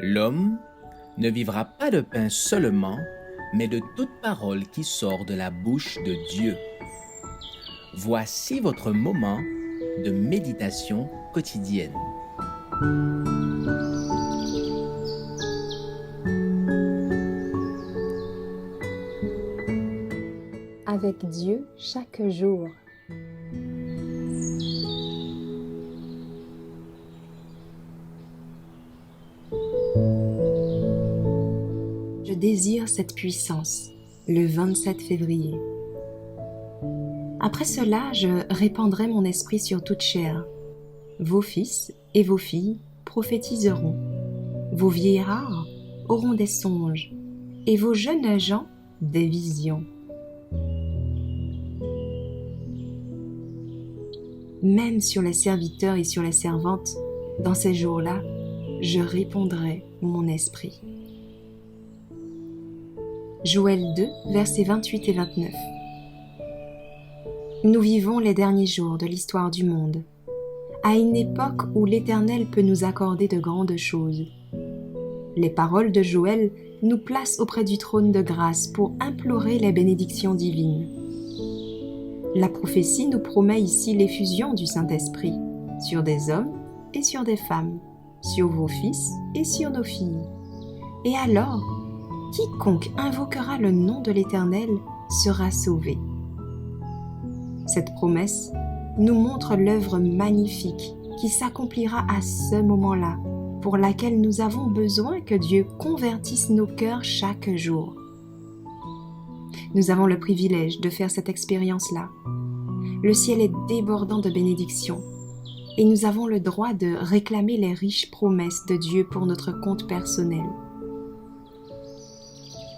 L'homme ne vivra pas de pain seulement, mais de toute parole qui sort de la bouche de Dieu. Voici votre moment de méditation quotidienne. Avec Dieu chaque jour. Je désire cette puissance, le 27 février. Après cela, je répandrai mon esprit sur toute chair. Vos fils et vos filles prophétiseront. Vos vieillards auront des songes, et vos jeunes gens des visions. Même sur les serviteurs et sur les servantes, dans ces jours-là, je répandrai mon esprit. Joël 2, versets 28 et 29. Nous vivons les derniers jours de l'histoire du monde, à une époque où l'Éternel peut nous accorder de grandes choses. Les paroles de Joël nous placent auprès du trône de grâce pour implorer les bénédictions divines. La prophétie nous promet ici l'effusion du Saint-Esprit sur des hommes et sur des femmes, sur vos fils et sur nos filles. Et alors, quiconque invoquera le nom de l'Éternel sera sauvé. Cette promesse nous montre l'œuvre magnifique qui s'accomplira à ce moment-là, pour laquelle nous avons besoin que Dieu convertisse nos cœurs chaque jour. Nous avons le privilège de faire cette expérience-là. Le ciel est débordant de bénédictions et nous avons le droit de réclamer les riches promesses de Dieu pour notre compte personnel.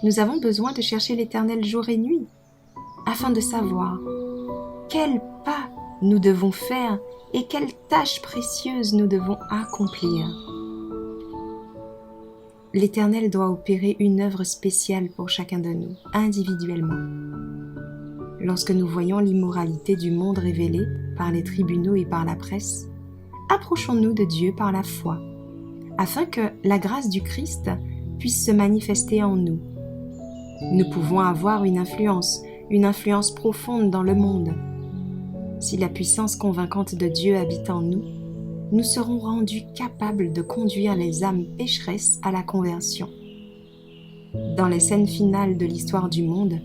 Nous avons besoin de chercher l'Éternel jour et nuit afin de savoir quels pas nous devons faire et quelles tâches précieuses nous devons accomplir. L'Éternel doit opérer une œuvre spéciale pour chacun de nous, individuellement. Lorsque nous voyons l'immoralité du monde révélée par les tribunaux et par la presse, approchons-nous de Dieu par la foi, afin que la grâce du Christ puisse se manifester en nous. Nous pouvons avoir une influence profonde dans le monde. Si la puissance convaincante de Dieu habite en nous, nous serons rendus capables de conduire les âmes pécheresses à la conversion. Dans les scènes finales de l'histoire du monde,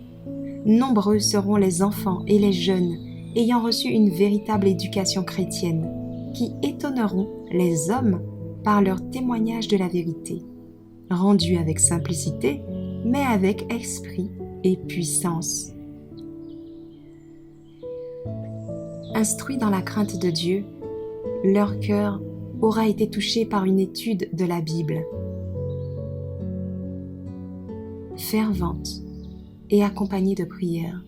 nombreux seront les enfants et les jeunes ayant reçu une véritable éducation chrétienne, qui étonneront les hommes par leur témoignage de la vérité, rendu avec simplicité, mais avec esprit et puissance. Instruits dans la crainte de Dieu, leur cœur aura été touché par une étude de la Bible. Fervente et accompagnée de prières.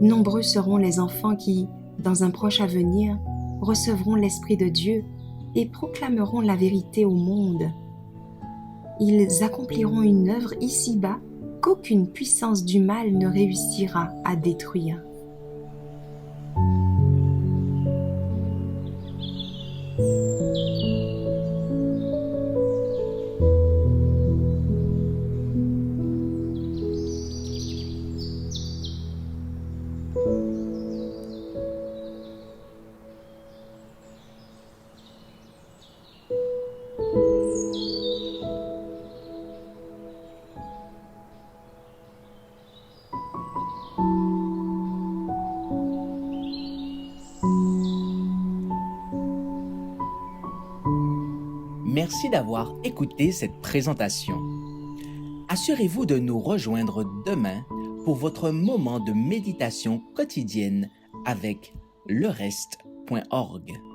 Nombreux seront les enfants qui, dans un proche avenir, recevront l'Esprit de Dieu et proclameront la vérité au monde. Ils accompliront une œuvre ici-bas qu'aucune puissance du mal ne réussira à détruire. Merci d'avoir écouté cette présentation. Assurez-vous de nous rejoindre demain pour votre moment de méditation quotidienne avec lereste.org.